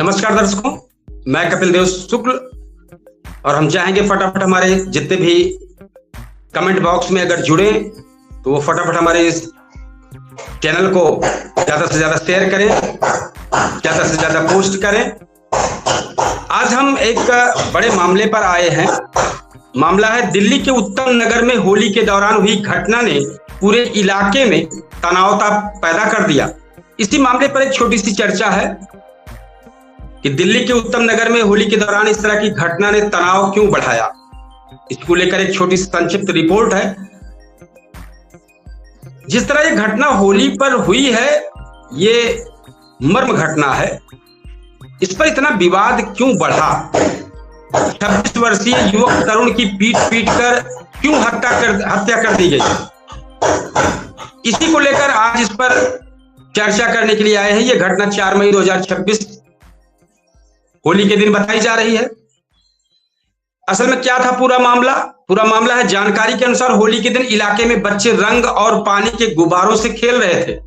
नमस्कार दर्शकों, मैं कपिल देव शुक्ल और हम चाहेंगे फटाफट हमारे जितने भी कमेंट बॉक्स में अगर जुड़े तो वो फटाफट हमारे इस चैनल को ज्यादा से ज्यादा शेयर करें, ज्यादा से ज्यादा पोस्ट करें। आज हम एक बड़े मामले पर आए हैं। मामला है दिल्ली के उत्तम नगर में होली के दौरान हुई घटना ने पूरे इलाके में तनाव पैदा कर दिया। इसी मामले पर एक छोटी सी चर्चा है कि दिल्ली के उत्तम नगर में होली के दौरान इस तरह की घटना ने तनाव क्यों बढ़ाया। इसको लेकर एक छोटी सी संक्षिप्त रिपोर्ट है। जिस तरह ये घटना होली पर हुई है, ये मर्म घटना है। इस पर इतना विवाद क्यों बढ़ा? 26 वर्षीय युवक तरुण की पीट कर क्यों हत्या कर दी गई? इसी को लेकर आज इस पर चर्चा करने के लिए आए हैं। ये घटना 4 मई 2026 होली के दिन बताई जा रही है। असल में क्या था पूरा मामला है, जानकारी के अनुसार होली के दिन इलाके में बच्चे रंग और पानी के गुब्बारों से खेल रहे थे।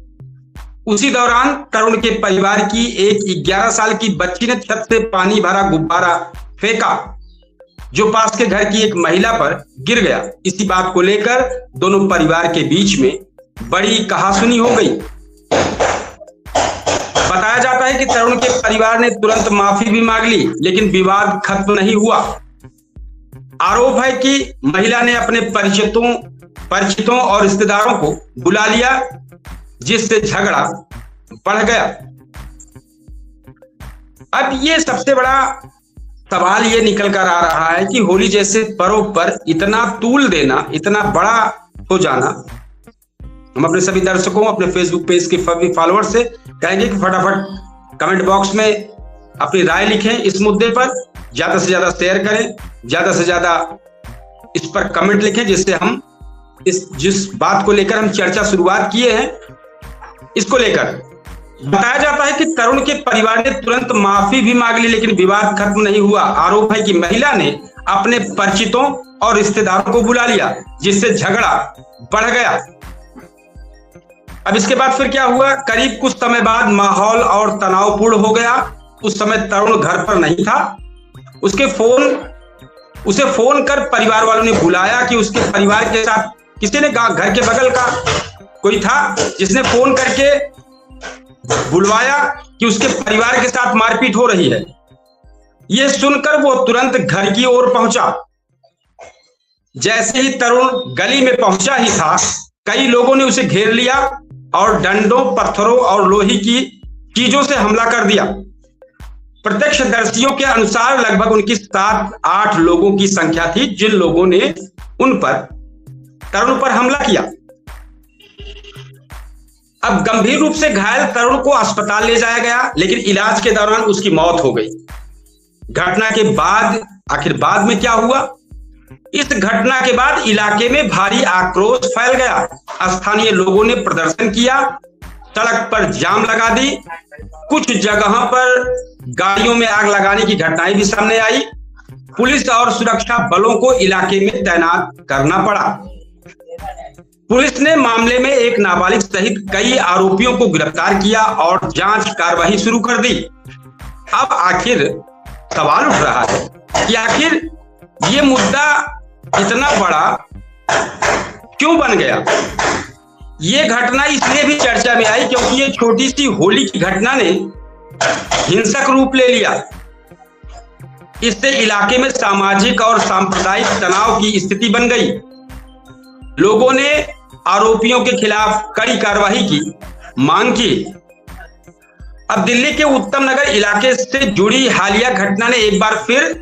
उसी दौरान तरुण के परिवार की एक 11 साल की बच्ची ने छत से पानी भरा गुब्बारा फेंका, जो पास के घर की एक महिला पर गिर गया। इसी बात को लेकर दोनों परिवार के बीच में बड़ी कहासुनी हो गई। बताया जाता है कि तरुण के परिवार ने तुरंत माफी भी मांग ली, लेकिन विवाद खत्म नहीं हुआ। आरोप है कि महिला ने अपने परिचितों और रिश्तेदारों को बुला लिया, जिससे झगड़ा बढ़ गया। अब ये सबसे बड़ा सवाल ये निकल कर आ रहा है कि होली जैसे पर्व पर इतना तूल देना, इतना बड़ा हो जाना। हम अपने सभी दर्शकों, अपने फेसबुक पेज के सभी फॉलोअर्स से कहेंगे कि फटाफट कमेंट बॉक्स में अपनी राय लिखें इस मुद्दे पर, ज्यादा से ज्यादा शेयर करें, ज्यादा से ज्यादा इस पर कमेंट लिखें, जिससे हम जिस बात को लेकर हम चर्चा शुरुआत किए हैं, इसको लेकर बताया जाता है कि तरुण के परिवार ने तुरंत माफी भी मांग ली, लेकिन विवाद खत्म नहीं हुआ। आरोप है कि महिला ने अपने परिचितों और रिश्तेदारों को बुला लिया, जिससे झगड़ा बढ़ गया। अब इसके बाद फिर क्या हुआ? करीब कुछ समय बाद माहौल और तनावपूर्ण हो गया। उस समय तरुण घर पर नहीं था। उसे फोन कर परिवार वालों ने बुलाया कि उसके परिवार के साथ किसी ने घर के बगल का कोई था जिसने फोन करके बुलवाया कि उसके परिवार के साथ मारपीट हो रही है। यह सुनकर वो तुरंत घर की ओर पहुंचा। जैसे ही तरुण गली में पहुंचा ही था, कई लोगों ने उसे घेर लिया और डंडों, पत्थरों और लोहे की चीजों से हमला कर दिया। प्रत्यक्षदर्शियों के अनुसार लगभग उनकी 7-8 लोगों की संख्या थी, जिन लोगों ने तरुण पर हमला किया। अब गंभीर रूप से घायल तरुण को अस्पताल ले जाया गया, लेकिन इलाज के दौरान उसकी मौत हो गई। घटना के बाद आखिर बाद में क्या हुआ? इस घटना के बाद इलाके में भारी आक्रोश फैल गया। स्थानीय लोगों ने प्रदर्शन किया, सड़क पर जाम लगा दी। कुछ जगहों पर गाड़ियों में आग लगाने की घटनाएं भी सामने आई। पुलिस और सुरक्षा बलों को इलाके में तैनात करना पड़ा। पुलिस ने मामले में एक नाबालिग सहित कई आरोपियों को गिरफ्तार किया और जांच कार्रवाई शुरू कर दी। अब आखिर सवाल उठ रहा है कि आखिर ये मुद्दा इतना बड़ा क्यों बन गया? ये घटना इसलिए भी चर्चा में आई क्योंकि ये छोटी सी होली की घटना ने हिंसक रूप ले लिया। इससे इलाके में सामाजिक और सांप्रदायिक तनाव की स्थिति बन गई। लोगों ने आरोपियों के खिलाफ कड़ी कार्रवाई की मांग की। अब दिल्ली के उत्तम नगर इलाके से जुड़ी हालिया घटना ने एक बार फिर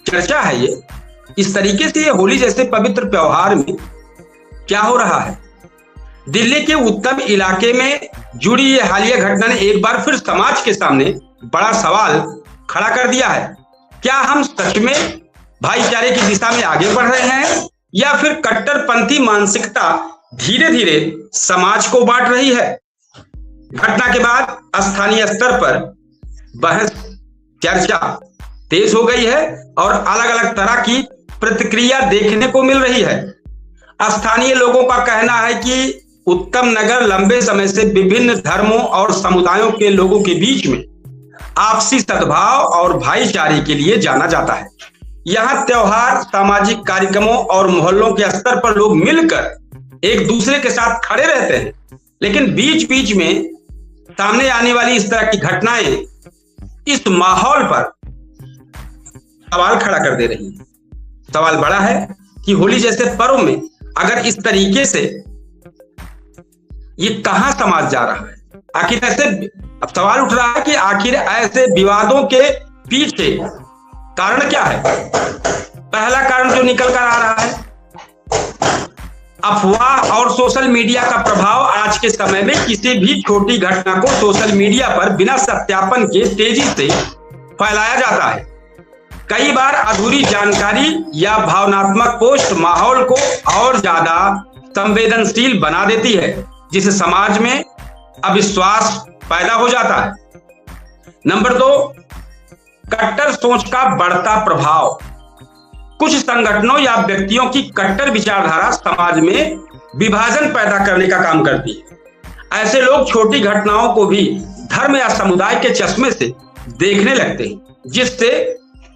चर्चा है। ये इस तरीके से ये होली जैसे पवित्र त्योहार में क्या हो रहा है? दिल्ली के उत्तम इलाके में जुड़ी ये हालिया घटना ने एक बार फिर समाज के सामने बड़ा सवाल खड़ा कर दिया है। क्या हम सच में भाईचारे की दिशा में आगे बढ़ रहे हैं, या फिर कट्टरपंथी मानसिकता धीरे धीरे समाज को बांट रही है? घटना के बाद स्थानीय स्तर पर बहस, चर्चा तेज हो गई है और अलग अलग तरह की प्रतिक्रिया देखने को मिल रही है। स्थानीय लोगों का कहना है कि उत्तम नगर लंबे समय से विभिन्न धर्मों और समुदायों के लोगों के बीच में आपसी सद्भाव और भाईचारे के लिए जाना जाता है। यहाँ त्योहार, सामाजिक कार्यक्रमों और मोहल्लों के स्तर पर लोग मिलकर एक दूसरे के साथ खड़े रहते हैं, लेकिन बीच बीच में सामने आने वाली इस तरह की घटनाएं इस माहौल पर सवाल खड़ा कर दे रही हैं। सवाल बड़ा है कि होली जैसे पर्व में अगर इस तरीके से ये कहां समाज जा रहा है? आखिर ऐसे अब सवाल उठ रहा है कि आखिर ऐसे विवादों के पीछे कारण क्या है? पहला कारण जो निकल कर आ रहा है, अफवाह और सोशल मीडिया का प्रभाव। आज के समय में किसी भी छोटी घटना को सोशल मीडिया पर बिना सत्यापन के तेजी से फैलाया जाता है। कई बार अधूरी जानकारी या भावनात्मक पोस्ट माहौल को और ज्यादा संवेदनशील बना देती है, जिससे समाज में अविश्वास पैदा हो जाता है। नंबर 2, कट्टर सोच का बढ़ता प्रभाव। कुछ संगठनों या व्यक्तियों की कट्टर विचारधारा समाज में विभाजन पैदा करने का काम करती है। ऐसे लोग छोटी घटनाओं को भी धर्म या समुदाय के चश्मे से देखने लगते हैं, जिससे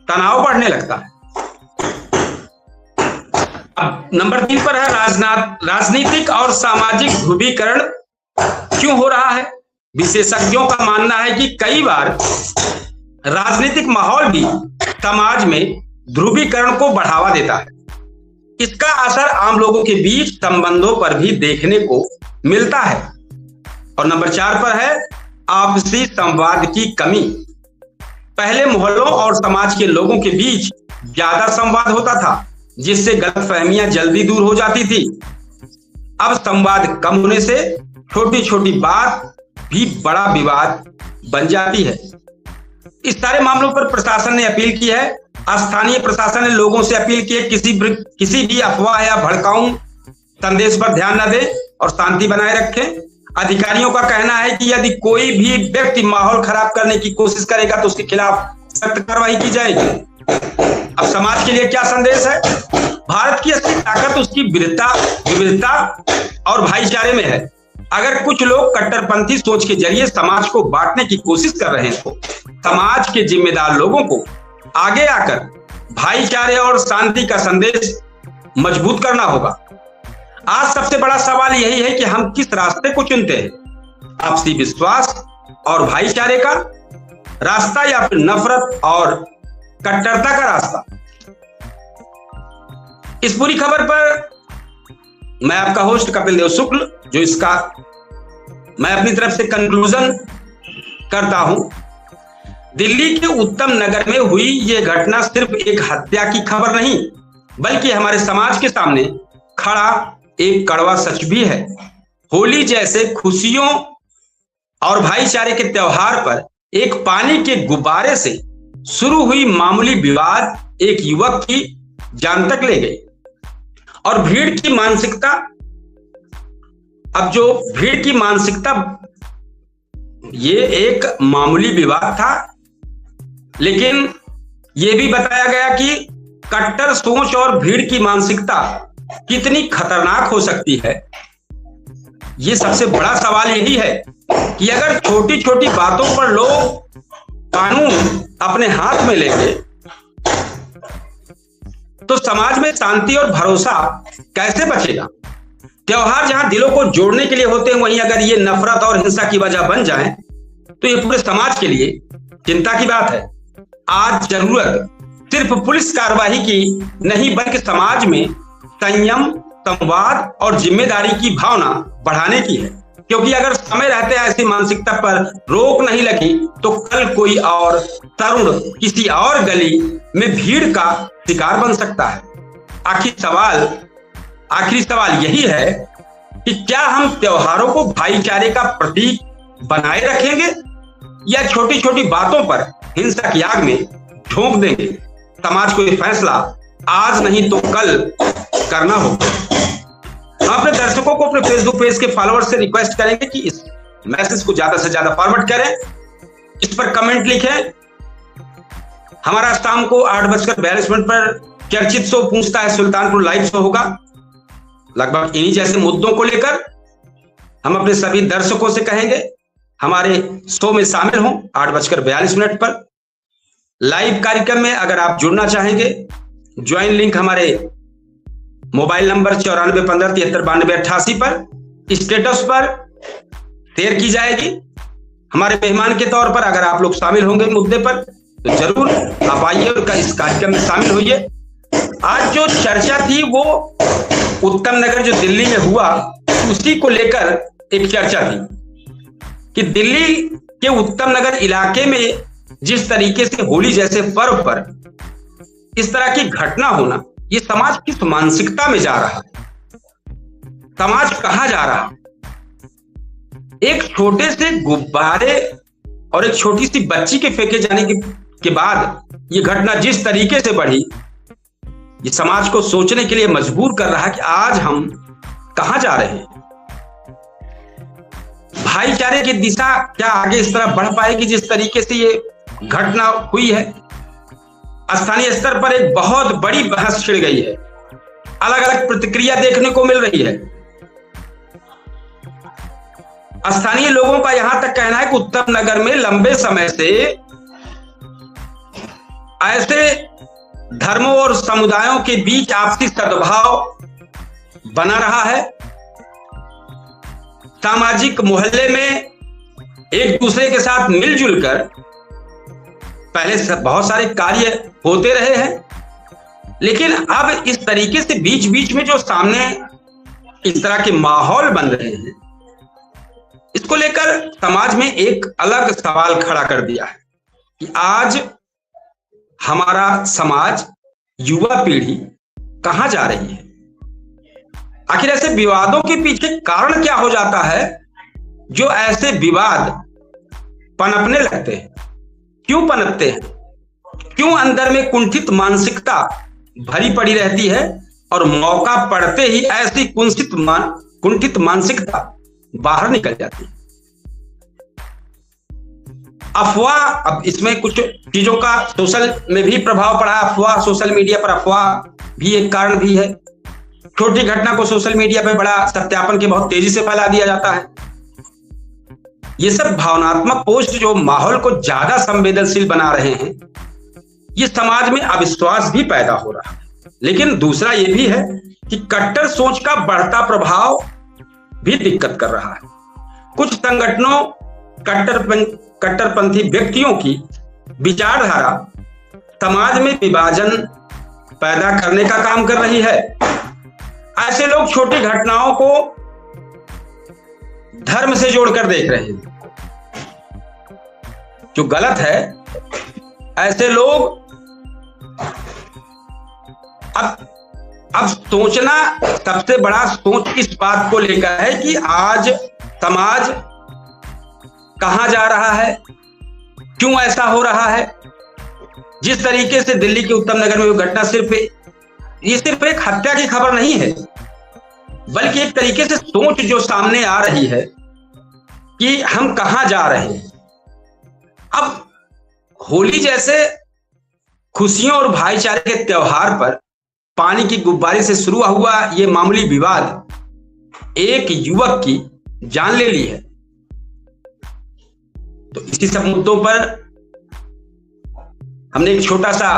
तनाव बढ़ने लगता है। अब नंबर 3 पर है राजनीतिक और सामाजिक ध्रुवीकरण क्यों हो रहा है? विशेषज्ञों का मानना है कि कई बार राजनीतिक माहौल भी समाज में ध्रुवीकरण को बढ़ावा देता है। इसका असर आम लोगों के बीच संबंधों पर भी देखने को मिलता है। और नंबर 4 पर है आपसी संवाद की कमी। पहले मोहल्लों और समाज के लोगों के बीच ज्यादा संवाद होता था, जिससे गलतफहमियां जल्दी दूर हो जाती थी। अब संवाद कम होने से छोटी छोटी बात भी बड़ा विवाद बन जाती है। इस सारे मामलों पर प्रशासन ने अपील की है। स्थानीय प्रशासन ने लोगों से अपील की है किसी भी अफवाह या भड़काऊ संदेश पर ध्यान न दें और शांति बनाए रखें। अधिकारियों का कहना है कि यदि कोई भी व्यक्ति माहौल खराब करने की कोशिश करेगा तो उसके खिलाफ सख्त कार्रवाई की जाएगी। अब समाज के लिए क्या संदेश है? भारत की असली ताकत उसकी विविधता और भाईचारे में है। अगर कुछ लोग कट्टरपंथी सोच के जरिए समाज को बांटने की कोशिश कर रहे हैं तो समाज के जिम्मेदार लोगों को आगे आकर भाईचारे और शांति का संदेश मजबूत करना होगा। आज सबसे बड़ा सवाल यही है कि हम किस रास्ते को चुनते हैं, आपसी विश्वास और भाईचारे का रास्ता या फिर नफरत और कट्टरता का रास्ता। इस पूरी खबर पर मैं आपका होस्ट कपिल देव शुक्ल, जो इसका मैं अपनी तरफ से कंक्लूजन करता हूं। दिल्ली के उत्तम नगर में हुई यह घटना सिर्फ एक हत्या की खबर नहीं, बल्कि हमारे समाज के सामने खड़ा एक कड़वा सच भी है। होली जैसे खुशियों और भाईचारे के त्योहार पर एक पानी के गुब्बारे से शुरू हुई मामूली विवाद एक युवक की जान तक ले गई। और भीड़ की मानसिकता, अब जो भीड़ की मानसिकता, ये एक मामूली विवाद था, लेकिन यह भी बताया गया कि कट्टर सोच और भीड़ की मानसिकता कितनी खतरनाक हो सकती है। यह सबसे बड़ा सवाल यही है कि अगर छोटी छोटी बातों पर लोग कानून अपने हाथ में लेंगे तो समाज में शांति और भरोसा कैसे बचेगा? त्योहार जहां दिलों को जोड़ने के लिए होते हैं, वहीं अगर ये नफरत और हिंसा की वजह बन जाएं, तो ये पूरे समाज के लिए चिंता की बात है। आज जरूरत सिर्फ पुलिस कार्रवाई की नहीं, बल्कि समाज में संयम, संवाद और जिम्मेदारी की भावना बढ़ाने की है। क्योंकि अगर समय रहते ऐसी मानसिकता पर रोक नहीं लगी तो कल कोई और तरुण किसी और गली में भीड़ का शिकार बन सकता है। आखिरी सवाल यही है कि क्या हम त्योहारों को भाईचारे का प्रतीक बनाए रखेंगे या छोटी छोटी बातों पर हिंसा की आग में झोंक देंगे? समाज को यह फैसला आज नहीं तो कल करना होगा। हम अपने दर्शकों को अपने फेसबुक पेज के फॉलोअर्स से रिक्वेस्ट करेंगे कि इस मैसेज को ज्यादा से ज्यादा फॉरवर्ड करें, इस पर कमेंट लिखें। हमारा शाम को 8:42 पर चर्चित शो पूछता है सुल्तानपुर लाइव शो होगा। लगभग इन्हीं जैसे मुद्दों को लेकर हम अपने सभी दर्शकों से कहेंगे हमारे शो में शामिल हों 8:42 पर। लाइव कार्यक्रम में अगर आप जुड़ना चाहेंगे, ज्वाइन लिंक हमारे मोबाइल नंबर 9415739288 पर स्टेटस पर शेयर की जाएगी। हमारे मेहमान के तौर पर अगर आप लोग शामिल होंगे मुद्दे पर तो जरूर आप आइए और इस कार्यक्रम में शामिल होइए। आज जो चर्चा थी वो उत्तम नगर जो दिल्ली में हुआ उसी को लेकर एक चर्चा थी कि दिल्ली के उत्तम नगर इलाके में जिस तरीके से होली जैसे पर्व पर इस तरह की घटना होना, ये समाज किस मानसिकता में जा रहा है, समाज कहां जा रहा है। एक छोटे से गुब्बारे और एक छोटी सी बच्ची के फेंके जाने के बाद ये घटना जिस तरीके से बढ़ी, ये समाज को सोचने के लिए मजबूर कर रहा है कि आज हम कहां जा रहे हैं। भाईचारे की दिशा क्या आगे इस तरह बढ़ पाएगी जिस तरीके से ये घटना हुई है। स्थानीय स्तर पर एक बहुत बड़ी बहस छिड़ गई है, अलग अलग प्रतिक्रिया देखने को मिल रही है। स्थानीय लोगों का यहां तक कहना है कि उत्तम नगर में लंबे समय से ऐसे धर्मों और समुदायों के बीच आपसी सद्भाव बना रहा है। सामाजिक मोहल्ले में एक दूसरे के साथ मिलजुल कर पहले बहुत सारे कार्य होते रहे हैं, लेकिन अब इस तरीके से बीच बीच में जो सामने इस तरह के माहौल बन रहे हैं, इसको लेकर समाज में एक अलग सवाल खड़ा कर दिया है कि आज हमारा समाज, युवा पीढ़ी कहां जा रही है। आखिर ऐसे विवादों के पीछे कारण क्या हो जाता है जो ऐसे विवाद पनपने लगते हैं? क्यों पनपते हैं? क्यों अंदर में कुंठित मानसिकता भरी पड़ी रहती है और मौका पड़ते ही ऐसी कुंठित मानसिकता बाहर निकल जाती है। अफवाह, अब इसमें कुछ चीजों का सोशल में भी प्रभाव पड़ा। अफवाह, सोशल मीडिया पर अफवाह भी एक कारण भी है। छोटी घटना को सोशल मीडिया पर बड़ा सत्यापन के बहुत तेजी से फैला दिया जाता है। ये सब भावनात्मक पोस्ट जो माहौल को ज्यादा संवेदनशील बना रहे हैं, ये समाज में अविश्वास भी पैदा हो रहा है। लेकिन दूसरा ये भी है कि कट्टर सोच का बढ़ता प्रभाव भी दिक्कत कर रहा है। कुछ संगठनों कट्टरपंथी व्यक्तियों की विचारधारा समाज में विभाजन पैदा करने का काम कर रही है। ऐसे लोग छोटी घटनाओं को धर्म से जोड़कर देख रहे हैं, जो गलत है। ऐसे लोग अब सोचना, सबसे बड़ा सोच इस बात को लेकर है कि आज समाज कहां जा रहा है, क्यों ऐसा हो रहा है। जिस तरीके से दिल्ली के उत्तम नगर में वो घटना ये सिर्फ एक हत्या की खबर नहीं है, बल्कि एक तरीके से सोच जो सामने आ रही है कि हम कहां जा रहे हैं। अब होली जैसे खुशियों और भाईचारे के त्योहार पर पानी की गुब्बारे से शुरू हुआ ये मामूली विवाद एक युवक की जान ले ली है। तो इसी सब मुद्दों पर हमने एक छोटा सा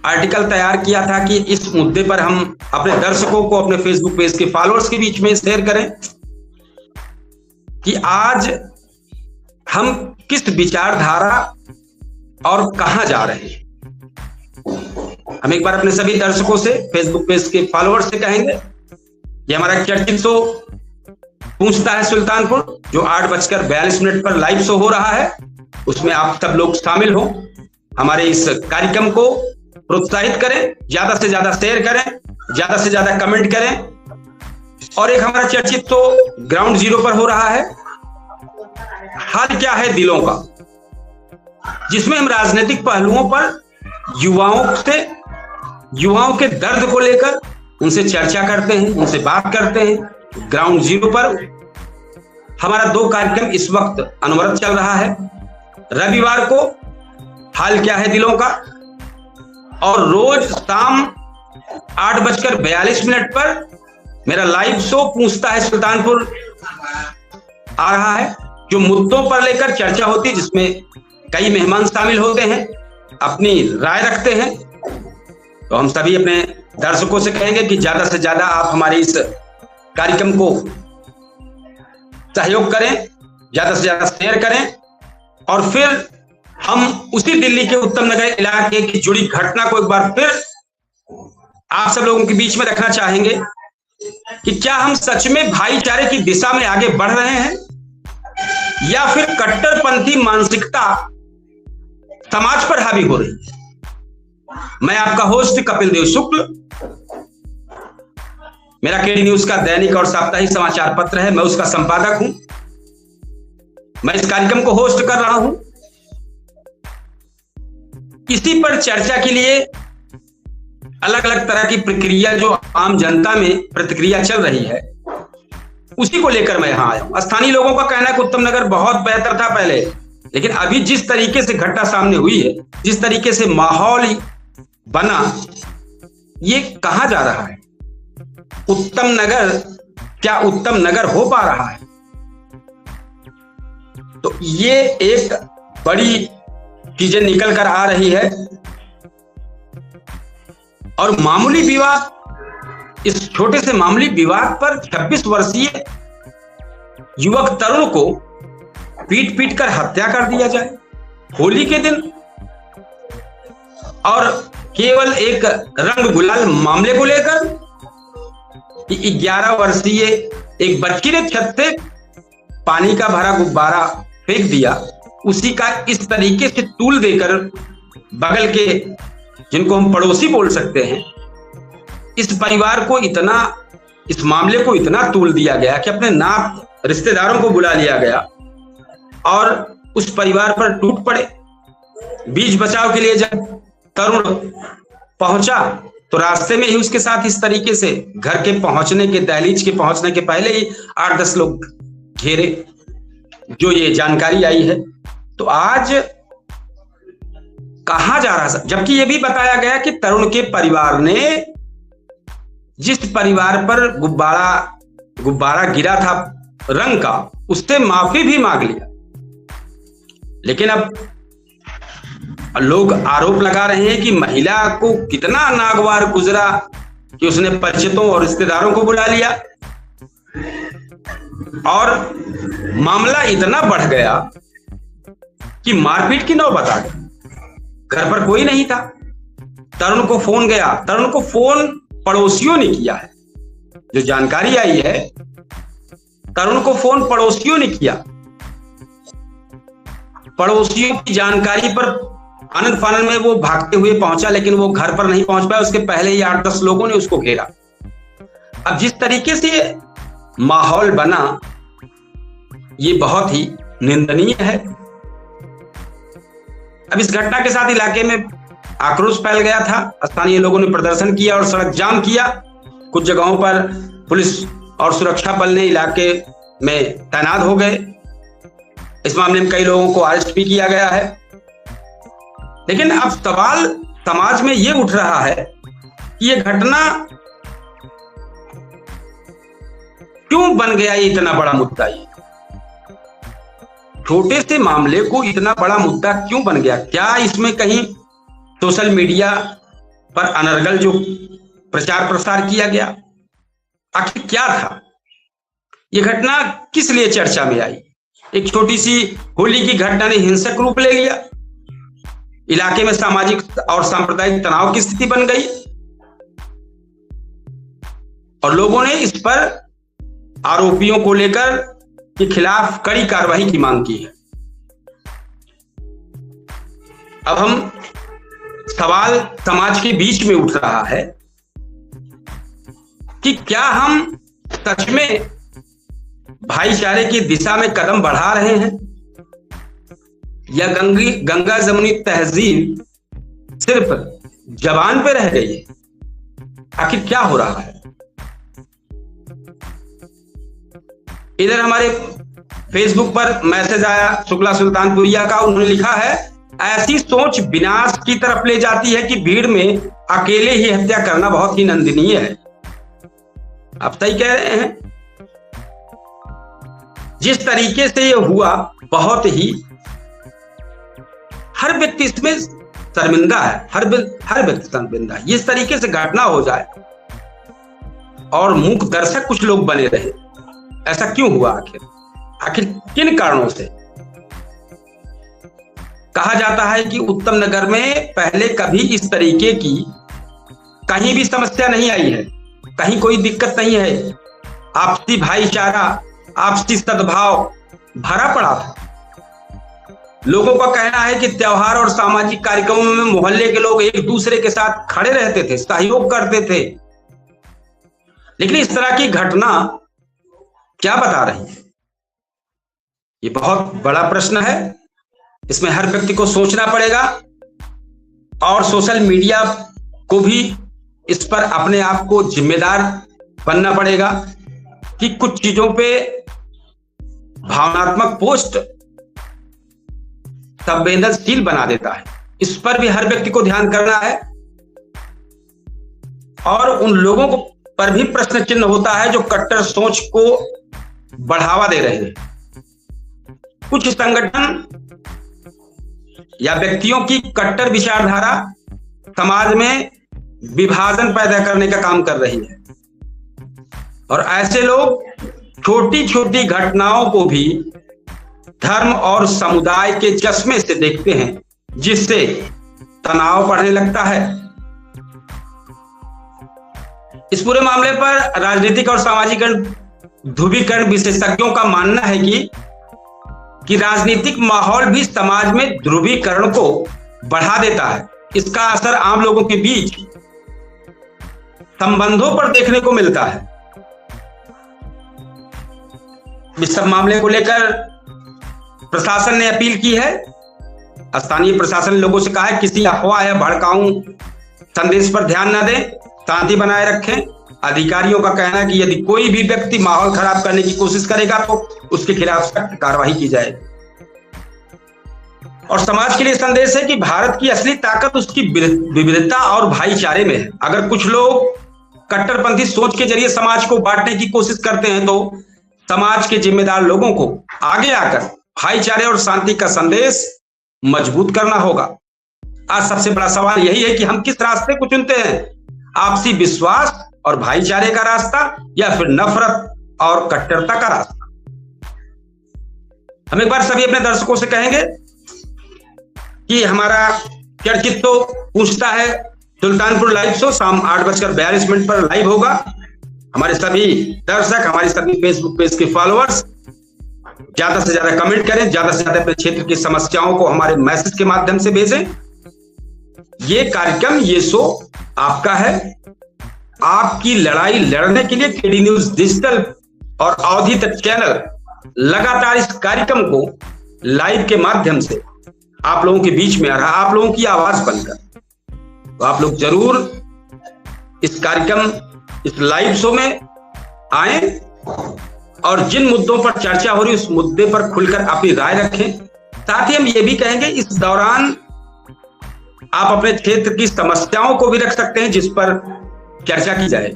आर्टिकल तैयार किया था कि इस मुद्दे पर हम अपने दर्शकों को, अपने फेसबुक पेज के फॉलोअर्स के बीच में शेयर करें कि आज हम किस विचारधारा और कहां जा रहे हैं। हम एक बार अपने सभी दर्शकों से, फेसबुक पेज के फॉलोअर्स से कहेंगे, ये हमारा चर्चित शो पूछता है सुल्तानपुर जो 8:42 पर लाइव शो हो रहा है, उसमें आप सब लोग शामिल हो। हमारे इस कार्यक्रम को प्रोत्साहित करें, ज्यादा से ज्यादा शेयर करें, ज्यादा से ज्यादा कमेंट करें। और एक हमारा चर्चित शो ग्राउंड जीरो पर हो रहा है, हाल क्या है दिलों का, जिसमें हम राजनीतिक पहलुओं पर युवाओं के दर्द को लेकर उनसे चर्चा करते हैं, उनसे बात करते हैं। ग्राउंड जीरो पर हमारा 2 कार्यक्रम इस वक्त अनवरत चल रहा है। रविवार को हाल क्या है दिलों का, और रोज शाम 8:42 पर मेरा लाइव शो पूछता है सुल्तानपुर आ रहा है, जो मुद्दों पर लेकर चर्चा होती है, जिसमें कई मेहमान शामिल होते हैं, अपनी राय रखते हैं। तो हम सभी अपने दर्शकों से कहेंगे कि ज्यादा से ज्यादा आप हमारे इस कार्यक्रम को सहयोग करें, ज्यादा से ज्यादा शेयर करें, और फिर हम उसी दिल्ली के उत्तम नगर इलाके की जुड़ी घटना को एक बार फिर आप सब लोगों के बीच में रखना चाहेंगे कि क्या हम सच में भाईचारे की दिशा में आगे बढ़ रहे हैं या फिर कट्टरपंथी मानसिकता समाज पर हावी हो रही है। मैं आपका होस्ट कपिल देव शुक्ल, मेरा केडी न्यूज का दैनिक और साप्ताहिक समाचार पत्र है, मैं उसका संपादक हूं। मैं इस कार्यक्रम को होस्ट कर रहा हूं। इसी पर चर्चा के लिए अलग अलग तरह की प्रक्रिया जो आम जनता में प्रतिक्रिया चल रही है, उसी को लेकर मैं यहां आया हूं। स्थानीय लोगों का कहना है कि उत्तम नगर बहुत बेहतर था पहले, लेकिन अभी जिस तरीके से घटना सामने हुई है, जिस तरीके से माहौल बना, ये कहां जा रहा है? उत्तम नगर क्या उत्तम नगर हो पा रहा है? तो ये एक बड़ी चीजें निकल कर आ रही है। और मामूली विवाद, इस छोटे से मामूली विवाद पर 26 वर्षीय युवक तरुण को पीट पीट कर हत्या कर दिया जाए होली के दिन, और केवल एक रंग गुलाल मामले को लेकर 11 वर्षीय एक बच्ची ने छत से पानी का भरा गुब्बारा फेंक दिया, उसी का इस तरीके से तूल देकर बगल के, जिनको हम पड़ोसी बोल सकते हैं, इस परिवार को इतना, इस मामले को इतना तूल दिया गया कि अपने नात रिश्तेदारों को बुला लिया गया और उस परिवार पर टूट पड़े। बीच बचाव के लिए जब तरुण पहुंचा तो रास्ते में ही उसके साथ इस तरीके से घर के पहुंचने के, दहलीज के पहुंचने के पहले ही 8-10 लोग घेरे, जो ये जानकारी आई है। तो आज कहां जा रहा है? जबकि यह भी बताया गया कि तरुण के परिवार ने जिस परिवार पर गुब्बारा गिरा था रंग का, उससे माफी भी मांग लिया। लेकिन अब लोग आरोप लगा रहे हैं कि महिला को कितना नागवार गुजरा कि उसने परिचितों और रिश्तेदारों को बुला लिया और मामला इतना बढ़ गया कि मारपीट की नौबत आ गई। घर पर कोई नहीं था, तरुण को फोन गया, तरुण को फोन पड़ोसियों ने किया है। जो जानकारी आई है, तरुण को फोन पड़ोसियों ने किया। पड़ोसियों की जानकारी पर आनंद फानंद में वो भागते हुए पहुंचा, लेकिन वो घर पर नहीं पहुंच पाया, उसके पहले ही 8-10 लोगों ने उसको घेरा। अब जिस तरीके से माहौल बना, ये बहुत ही निंदनीय है। अब इस घटना के साथ इलाके में आक्रोश फैल गया था। स्थानीय लोगों ने प्रदर्शन किया और सड़क जाम किया। कुछ जगहों पर पुलिस और सुरक्षा बल ने इलाके में तैनात हो गए। इस मामले में कई लोगों को अरेस्ट भी किया गया है। लेकिन अब सवाल समाज में यह उठ रहा है कि यह घटना क्यों बन गया? ये इतना बड़ा मुद्दा, ये छोटे से मामले को इतना बड़ा मुद्दा क्यों बन गया? क्या इसमें कहीं सोशल मीडिया पर अनर्गल जो प्रचार प्रसार किया गया, आखिर क्या था? यह घटना किस लिए चर्चा में आई? एक छोटी सी होली की घटना ने हिंसक रूप ले लिया, इलाके में सामाजिक और सांप्रदायिक तनाव की स्थिति बन गई और लोगों ने इस पर आरोपियों को लेकर के खिलाफ कड़ी कार्रवाई की मांग की है। अब हम सवाल समाज के बीच में उठ रहा है कि क्या हम सच में भाईचारे की दिशा में कदम बढ़ा रहे हैं या गंगा जमुनी तहजीब सिर्फ जबान पे रह गई है? आखिर क्या हो रहा है? इधर हमारे फेसबुक पर मैसेज आया शुक्ला सुल्तानपुरिया का। उन्होंने लिखा है, ऐसी सोच विनाश की तरफ ले जाती है कि भीड़ में अकेले ही हत्या करना बहुत ही निंदनीय है। आप सही कह रहे हैं। जिस तरीके से ये हुआ, बहुत ही हर व्यक्ति इसमें शर्मिंदा है, हर व्यक्ति शर्मिंदा है। इस तरीके से घटना हो जाए और मूक दर्शक कुछ लोग बने रहे, ऐसा क्यों हुआ? आखिर किन कारणों से? कहा जाता है कि उत्तम नगर में पहले कभी इस तरीके की कहीं भी समस्या नहीं आई है, कहीं कोई दिक्कत नहीं है। आपसी भाईचारा, आपसी सद्भाव भरा पड़ा था। लोगों का कहना है कि त्योहार और सामाजिक कार्यक्रमों में मोहल्ले के लोग एक दूसरे के साथ खड़े रहते थे, सहयोग करते थे। लेकिन इस तरह की घटना क्या बता रही है? ये बहुत बड़ा प्रश्न है। इसमें हर व्यक्ति को सोचना पड़ेगा और सोशल मीडिया को भी इस पर अपने आप को जिम्मेदार बनना पड़ेगा कि कुछ चीजों पे भावनात्मक पोस्ट संवेदनशील बना देता है। इस पर भी हर व्यक्ति को ध्यान करना है और उन लोगों को पर भी प्रश्न चिन्ह होता है जो कट्टर सोच को बढ़ावा दे रहे हैं। कुछ संगठन या व्यक्तियों की कट्टर विचारधारा समाज में विभाजन पैदा करने का काम कर रही है और ऐसे लोग छोटी छोटी घटनाओं को भी धर्म और समुदाय के चश्मे से देखते हैं, जिससे तनाव बढ़ने लगता है। इस पूरे मामले पर राजनीतिक और सामाजिक ध्रुवीकरण विशेषज्ञों का मानना है कि राजनीतिक माहौल भी समाज में ध्रुवीकरण को बढ़ा देता है। इसका असर आम लोगों के बीच संबंधों पर देखने को मिलता है। इस सब मामले को लेकर प्रशासन ने अपील की है। स्थानीय प्रशासन ने लोगों से कहा है किसी अफवाह या भड़काऊ संदेश पर ध्यान न दें, शांति बनाए रखें। अधिकारियों का कहना है कि यदि कोई भी व्यक्ति माहौल खराब करने की कोशिश करेगा तो उसके खिलाफ सख्त कार्रवाई की जाएगी। और समाज के लिए संदेश है कि भारत की असली ताकत उसकी विविधता और भाईचारे में है। अगर कुछ लोग कट्टरपंथी सोच के जरिए समाज को बांटने की कोशिश करते हैं तो समाज के जिम्मेदार लोगों को आगे आकर भाईचारे और शांति का संदेश मजबूत करना होगा। आज सबसे बड़ा सवाल यही है कि हम किस रास्ते को चुनते हैं, आपसी विश्वास और भाईचारे का रास्ता या फिर नफरत और कट्टरता का रास्ता। हम एक बार सभी अपने दर्शकों से कहेंगे कि हमारा चर्चित तो पूछता है सुल्तानपुर लाइव शो शाम 8:42 पर लाइव होगा। हमारे सभी दर्शक, हमारी सभी फेसबुक पेज के फॉलोअर्स ज्यादा से ज्यादा कमेंट करें, ज्यादा से ज्यादा अपने क्षेत्र की समस्याओं को हमारे मैसेज के माध्यम से भेजें। ये कार्यक्रम, ये शो आपका है। आपकी लड़ाई लड़ने के लिए केडी न्यूज डिजिटल और अवधि तक चैनल लगातार इस कार्यक्रम को लाइव के माध्यम से आप लोगों के बीच में आ रहा, आप लोगों की आवाज बनकर। तो आप लोग जरूर इस कार्यक्रम, इस लाइव शो में आए और जिन मुद्दों पर चर्चा हो रही उस मुद्दे पर खुलकर अपनी राय रखें। साथ ही हम ये भी कहेंगे इस दौरान आप अपने क्षेत्र की समस्याओं को भी रख सकते हैं जिस पर चर्चा की जाए।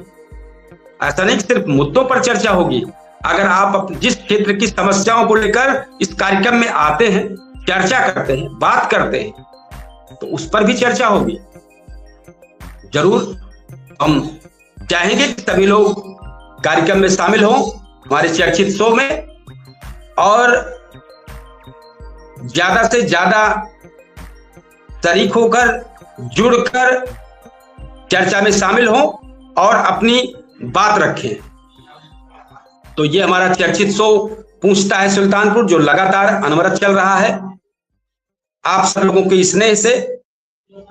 ऐसा नहीं कि सिर्फ मुद्दों पर चर्चा होगी। अगर आप जिस क्षेत्र की समस्याओं को लेकर इस कार्यक्रम में आते हैं, चर्चा करते हैं, बात करते हैं, तो उस पर भी चर्चा होगी। जरूर हम चाहेंगे कि सभी लोग कार्यक्रम में शामिल हों हमारे चर्चित शो में और ज्यादा से ज्यादा शरीक होकर, जुड़कर चर्चा में शामिल हों और अपनी बात रखें। तो ये हमारा चर्चित शो पूछता है सुल्तानपुर, जो लगातार अनवरत चल रहा है आप सब लोगों के स्नेह से।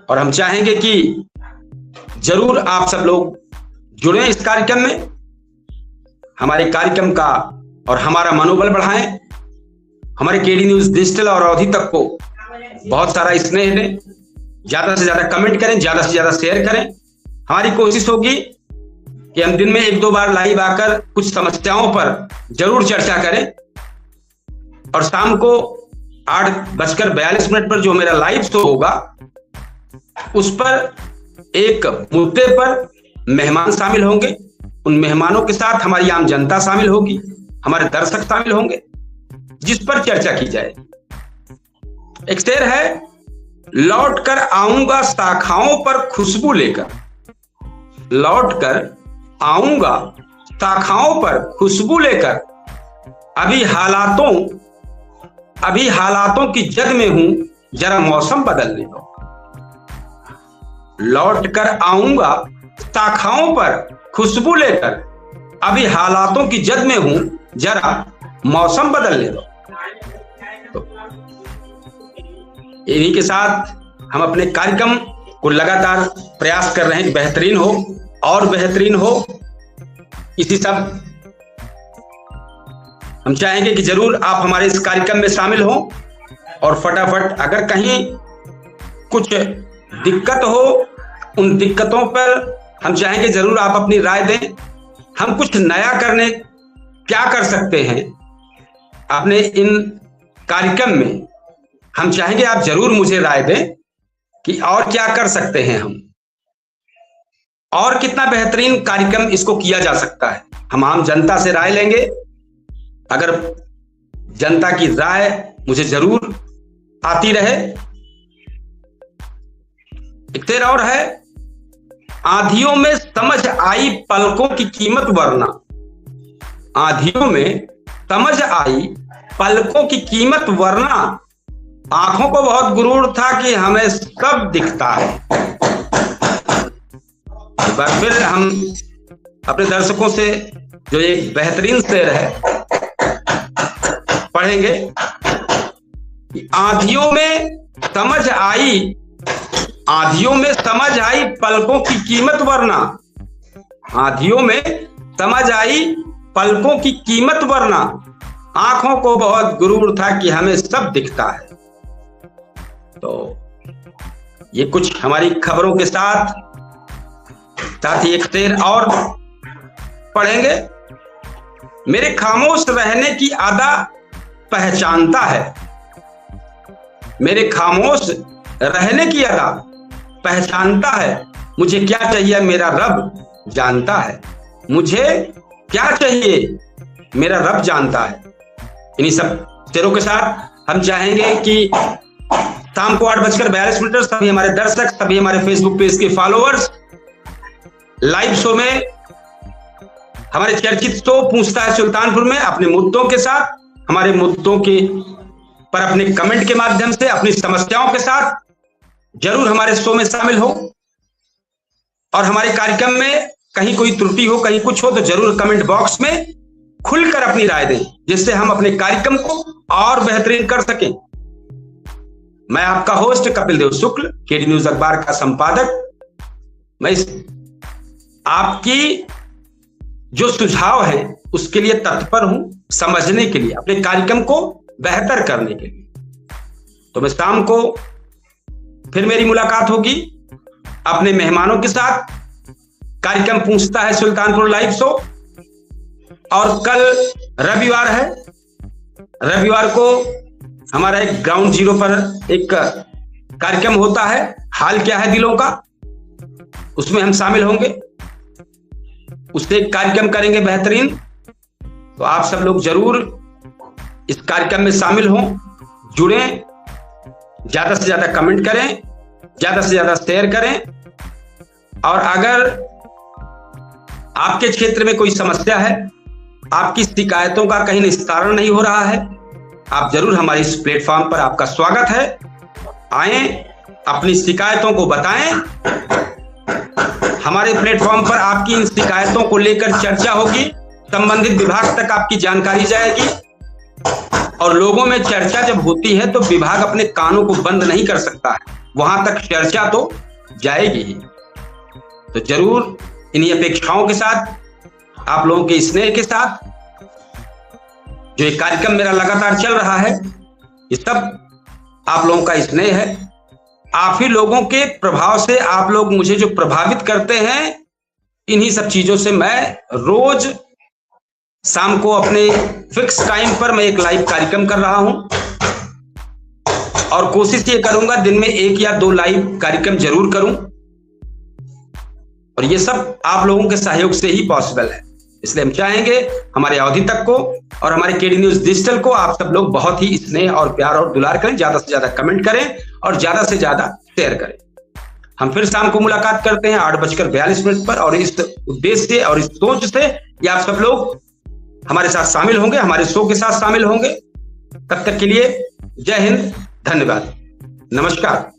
और हम चाहेंगे कि जरूर आप सब लोग जुड़े इस कार्यक्रम में, हमारे कार्यक्रम का और हमारा मनोबल बढ़ाएं। हमारे केडी न्यूज डिजिटल और अवधि तक को बहुत सारा स्नेह दें, ज्यादा से ज्यादा कमेंट करें, ज्यादा से ज्यादा शेयर करें। हमारी कोशिश होगी कि हम दिन में 1-2 बार लाइव आकर कुछ समस्याओं पर जरूर चर्चा करें और शाम को 8:42 पर जो मेरा लाइव शो होगा उस पर एक मुद्दे पर मेहमान शामिल होंगे। उन मेहमानों के साथ हमारी आम जनता शामिल होगी, हमारे दर्शक शामिल होंगे जिस पर चर्चा की जाए। एक शेर है, लौट कर आऊंगा शाखाओं पर खुशबू लेकर, लौट कर आऊंगा शाखाओं पर खुशबू लेकर, अभी हालातों की जद में हूं, जरा मौसम बदलने दो। लौट कर आऊंगा शाखाओं पर खुशबू लेकर, अभी हालातों की जद में हूं, जरा मौसम बदलने दो। तो इन्हीं के साथ हम अपने कार्यक्रम को लगातार प्रयास कर रहे हैं कि बेहतरीन हो और बेहतरीन हो। इसी सब हम चाहेंगे कि जरूर आप हमारे इस कार्यक्रम में शामिल हो और फटाफट अगर कहीं कुछ दिक्कत हो, उन दिक्कतों पर हम चाहेंगे जरूर आप अपनी राय दें। हम कुछ नया करने क्या कर सकते हैं अपने इन कार्यक्रम में, हम चाहेंगे आप जरूर मुझे राय दें कि और क्या कर सकते हैं हम, और कितना बेहतरीन कार्यक्रम इसको किया जा सकता है। हम आम जनता से राय लेंगे। अगर जनता की राय मुझे जरूर आती रहे। एक शेर और है, आंधियों में समझ आई पलकों की कीमत वरना, आंधियों में समझ आई पलकों की कीमत वरना, आंखों को बहुत गुरूर था कि हमें सब दिखता है। एक बार फिर हम अपने दर्शकों से जो एक बेहतरीन शेर है पढ़ेंगे कि आंधियों में समझ आई पलकों की कीमत वरना, आंधियों में समझ आई पलकों की कीमत वरना, आंखों को बहुत गुरूर था कि हमें सब दिखता है। तो ये कुछ हमारी खबरों के साथ ही एक शेर और पढ़ेंगे। मेरे खामोश रहने की अदा पहचानता है, मेरे खामोश रहने की अदा पहचानता है, मुझे क्या चाहिए मेरा रब जानता है, मुझे क्या चाहिए मेरा रब जानता है। इन्हीं सब शेरों के साथ हम चाहेंगे कि शाम को 8:42 सभी हमारे दर्शक, सभी हमारे फेसबुक पेज के फॉलोअर्स लाइव शो में, हमारे चर्चित शो पूछता है सुल्तानपुर में, अपने मुद्दों के साथ, हमारे मुद्दों के पर अपने कमेंट के माध्यम से, अपनी समस्याओं के साथ जरूर हमारे शो में शामिल हो। और हमारे कार्यक्रम में कहीं कोई त्रुटि हो, कहीं कुछ हो, तो जरूर कमेंट बॉक्स में खुलकर अपनी राय दें, जिससे हम अपने कार्यक्रम को और बेहतरीन कर सकें। मैं आपका होस्ट कपिल देव शुक्ल, केडी न्यूज अखबार का संपादक। मैं आपकी जो सुझाव है उसके लिए तत्पर हूं, समझने के लिए, अपने कार्यक्रम को बेहतर करने के लिए। तो मैं शाम को फिर मेरी मुलाकात होगी अपने मेहमानों के साथ। कार्यक्रम पूछता है सुल्तानपुर लाइव शो, और कल रविवार है। रविवार को हमारा एक ग्राउंड जीरो पर एक कार्यक्रम होता है, हाल क्या है दिलों का, उसमें हम शामिल होंगे, उससे एक कार्यक्रम करेंगे बेहतरीन। तो आप सब लोग जरूर इस कार्यक्रम में शामिल हों, जुड़ें, ज्यादा से ज्यादा कमेंट करें, ज्यादा से ज्यादा शेयर करें। और अगर आपके क्षेत्र में कोई समस्या है, आपकी शिकायतों का कहीं निस्तारण नहीं हो रहा है, आप जरूर हमारे इस प्लेटफॉर्म पर, आपका स्वागत है। आएं, अपनी शिकायतों को बताएं। हमारे प्लेटफॉर्म पर आपकी इन शिकायतों को लेकर चर्चा होगी, संबंधित विभाग तक आपकी जानकारी जाएगी। और लोगों में चर्चा जब होती है तो विभाग अपने कानों को बंद नहीं कर सकता है, वहां तक चर्चा तो जाएगी ही। तो जरूर इन्हीं अपेक्षाओं के साथ, आप लोगों के स्नेह के साथ जो एक कार्यक्रम मेरा लगातार चल रहा है, ये सब आप लोगों का स्नेह है। आप ही लोगों के प्रभाव से, आप लोग मुझे जो प्रभावित करते हैं, इन्हीं सब चीजों से मैं रोज शाम को अपने फिक्स टाइम पर मैं एक लाइव कार्यक्रम कर रहा हूं, और कोशिश ये करूंगा दिन में 1 या 2 लाइव कार्यक्रम जरूर करूं। और ये सब आप लोगों के सहयोग से ही पॉसिबल है। इसलिए हम चाहेंगे हमारे अवधि तक को और हमारे केडी न्यूज डिजिटल को आप सब लोग बहुत ही स्नेह और प्यार और दुलार करें, ज्यादा से ज्यादा कमेंट करें और ज्यादा से ज्यादा शेयर करें। हम फिर शाम को मुलाकात करते हैं 8:42 पर, और इस उद्देश्य से और इस सोच से कि आप सब लोग हमारे साथ शामिल होंगे, हमारे शो के साथ शामिल होंगे। तब तक के लिए जय हिंद, धन्यवाद, नमस्कार।